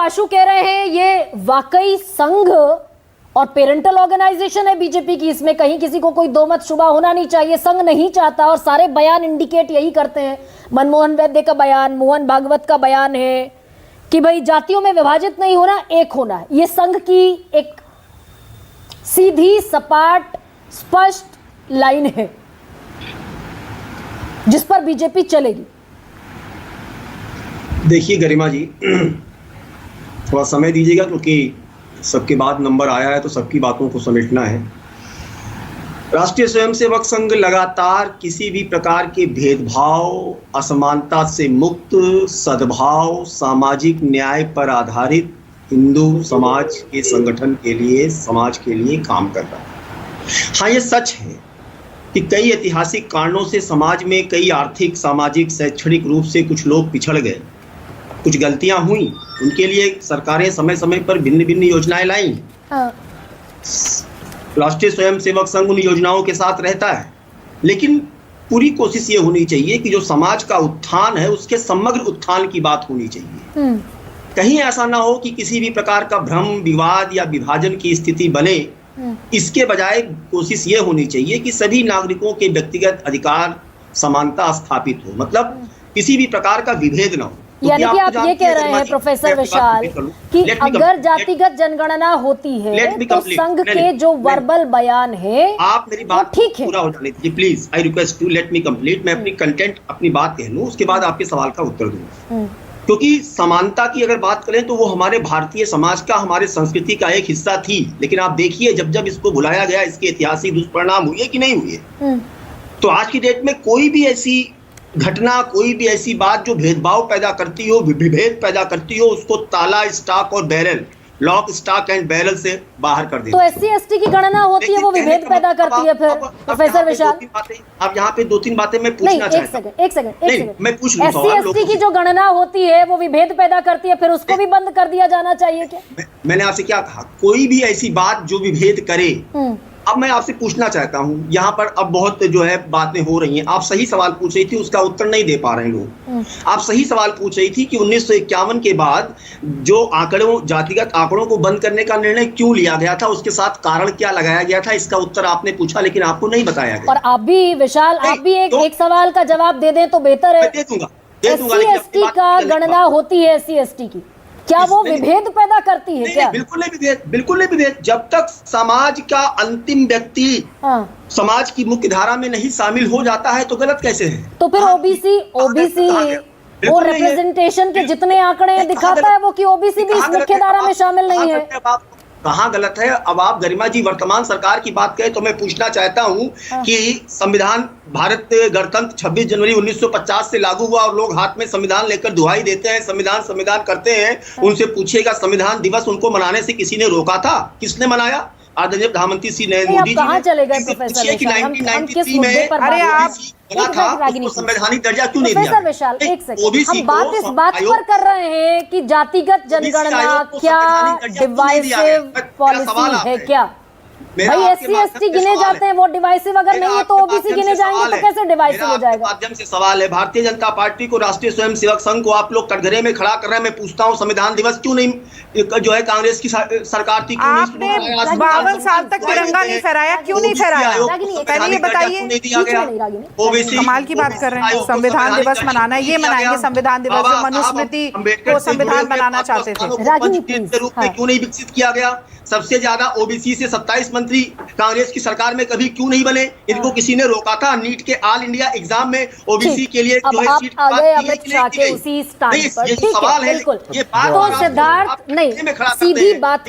आशु कह रहे हैं ये वाकई संघ और पेरेंटल ऑर्गेनाइजेशन है बीजेपी की, इसमें कहीं किसी को कोई दो मत शुबा होना नहीं चाहिए। संघ नहीं चाहता और सारे बयान इंडिकेट यही करते हैं। मनमोहन वैद्य का बयान, मोहन भागवत का बयान है कि भाई जातियों में विभाजित नहीं होना, एक होना है। ये संघ की एक सीधी सपाट स्पष्ट लाइन है जिस पर बीजेपी चलेगी। देखिए गरिमा जी, थोड़ा समय दीजिएगा क्योंकि सबके बाद नंबर आया है तो सबकी बातों को समेटना है। राष्ट्रीय स्वयंसेवक संघ लगातार किसी भी प्रकार के भेदभाव, असमानता से मुक्त, सद्भाव, सामाजिक न्याय पर आधारित हिंदू समाज के संगठन के लिए, समाज के लिए काम कर रहा है। हाँ, ये सच है कि कई ऐतिहासिक कारणों से समाज में कई आर्थिक, सामाजिक, शैक्षणिक रूप से कुछ लोग पिछड़ गए, कुछ गलतियां हुई, उनके लिए सरकारें समय समय पर भिन्न भिन्न योजनाएं लाई। राष्ट्रीय स्वयंसेवक संघ उन योजनाओं के साथ रहता है, लेकिन पूरी कोशिश ये होनी चाहिए कि जो समाज का उत्थान है उसके समग्र उत्थान की बात होनी चाहिए। कहीं ऐसा ना हो कि किसी भी प्रकार का भ्रम, विवाद या विभाजन की स्थिति बने। इसके बजाय कोशिश ये होनी चाहिए कि सभी नागरिकों के व्यक्तिगत अधिकार, समानता स्थापित हो, मतलब किसी भी प्रकार का विभेद ना हो। यानी कि आप ये कह रहे हैं प्रोफेसर विशाल कि अगर जातिगत जनगणना होती है तो संघ के जो वर्बल बयान है, आप मेरी बात ठीक है, पूरा हो जाने दीजिए please. I request you, let me complete. मैं अपनी कंटेंट, अपनी बात कह लूं, उसके बाद आपके सवाल का उत्तर दूंगा। क्योंकि समानता की अगर बात करें तो वो हमारे भारतीय समाज का, हमारे संस्कृति का एक हिस्सा थी, लेकिन आप देखिए जब जब इसको भुलाया गया, इसके ऐतिहासिक दुष्परिणाम हुए कि नहीं हुए। तो आज की डेट में कोई भी ऐसी घटना, कोई भी ऐसी बात जो भेदभाव पैदा करती हो, विभेद पैदा करती हो, उसको ताला, स्टॉक और barrel, lock, stock and barrel से बाहर कर देते। तो एससी एसटी की गणना होती है, वो विभेद पैदा करती है। फिर प्रोफेसर विशाल, अब यहाँ पे दो तीन बातें मैं पूछना चाहता हूँ। एक सेकंड, मैं पूछ लूँ। एससी एसटी की जो गणना होती है वो विभेद पैदा करती है, फिर उसको भी बंद कर दिया जाना चाहिए क्या? मैंने आपसे क्या कहा? कोई भी ऐसी बात जो विभेद करे। अब मैं आपसे पूछना चाहता हूं, यहाँ पर अब बहुत जो है बातें हो रही हैं। आप सही सवाल पूछ रही थी, उसका उत्तर नहीं दे पा रहे लोग। आप सही सवाल पूछ रही थी कि 1951 के बाद जो आंकड़ों, जातिगत आंकड़ों को बंद करने का निर्णय क्यों लिया गया था, उसके साथ कारण क्या लगाया गया था, इसका उत्तर आपने पूछा लेकिन आपको नहीं बताया गया। और आप भी विशाल, आप भी एक सवाल का जवाब दे दें तो बेहतर है। दे दूंगा। एससी एसटी का गणना होती है, एससी एसटी की, क्या वो विभेद पैदा करती है क्या? बिल्कुल नहीं विभेद, बिल्कुल नहीं विभेद। जब तक समाज का अंतिम व्यक्ति समाज की मुख्य धारा में नहीं शामिल हो जाता है तो गलत कैसे है? तो फिर ओबीसी वो रिप्रेजेंटेशन के जितने आंकड़े दिखाता है वो कि ओबीसी भी इस मुख्य धारा में शामिल नहीं है। कहाँ गलत है? अब आप गरिमा जी वर्तमान सरकार की बात करें तो मैं पूछना चाहता हूँ कि संविधान, भारत गणतंत्र 26 जनवरी 1950 से लागू हुआ और लोग हाथ में संविधान लेकर दुहाई देते हैं, संविधान करते हैं। उनसे पूछिएगा संविधान दिवस उनको मनाने से किसी ने रोका था? किसने मनाया? आदरणीय प्रधानमंत्री श्री नरेंद्र मोदी जी कहाँ चले गए प्रोफेसर विशाल? हम किस मुद्दे पर अरे आप संवैधानिक दर्जा क्यों नहीं दिया? प्रोफेसर विशाल एक सेकंड, हम बात इस बात पर कर रहे हैं कि जातिगत जनगणना क्या डिवाइसिव पॉलिसी है क्या? भाई एससी एसटी गिने जाते हैं, वो डिवाइसिव अगर नहीं है तो ओबीसी गिने जाएंगे, तो कैसे डिवाइसिव हो जाएगा? माध्यम से सवाल है, भारतीय जनता पार्टी को, राष्ट्रीय स्वयंसेवक संघ को आप लोग कटघरे में खड़ा कर रहे हैं। मैं पूछता हूँ संविधान दिवस क्यों नहीं, जो है कांग्रेस की सरकार थी, आपने 52 साल तक तिरंगा नहीं फहराया, क्यों नहीं फहराया? पहले ये बताइए। ओबीसी कमाल की बात कर रहे हैं। संविधान दिवस मनाना है, ये मनाएंगे संविधान दिवस जो मनुस्मृति को संविधान बनाना चाहते थे। रूप में क्यों नहीं विकसित किया गया? सबसे ज्यादा ओबीसी से 27 मंत्री कांग्रेस की सरकार में कभी क्यों नहीं बने? इनको किसी ने रोका था? नीट के ऑल इंडिया एग्जाम में ओबीसी के लिए जो है सीट उसी स्टैंड पर, ये सवाल है। बिल्कुल। तो सिद्धार्थ नहीं, सीधी बात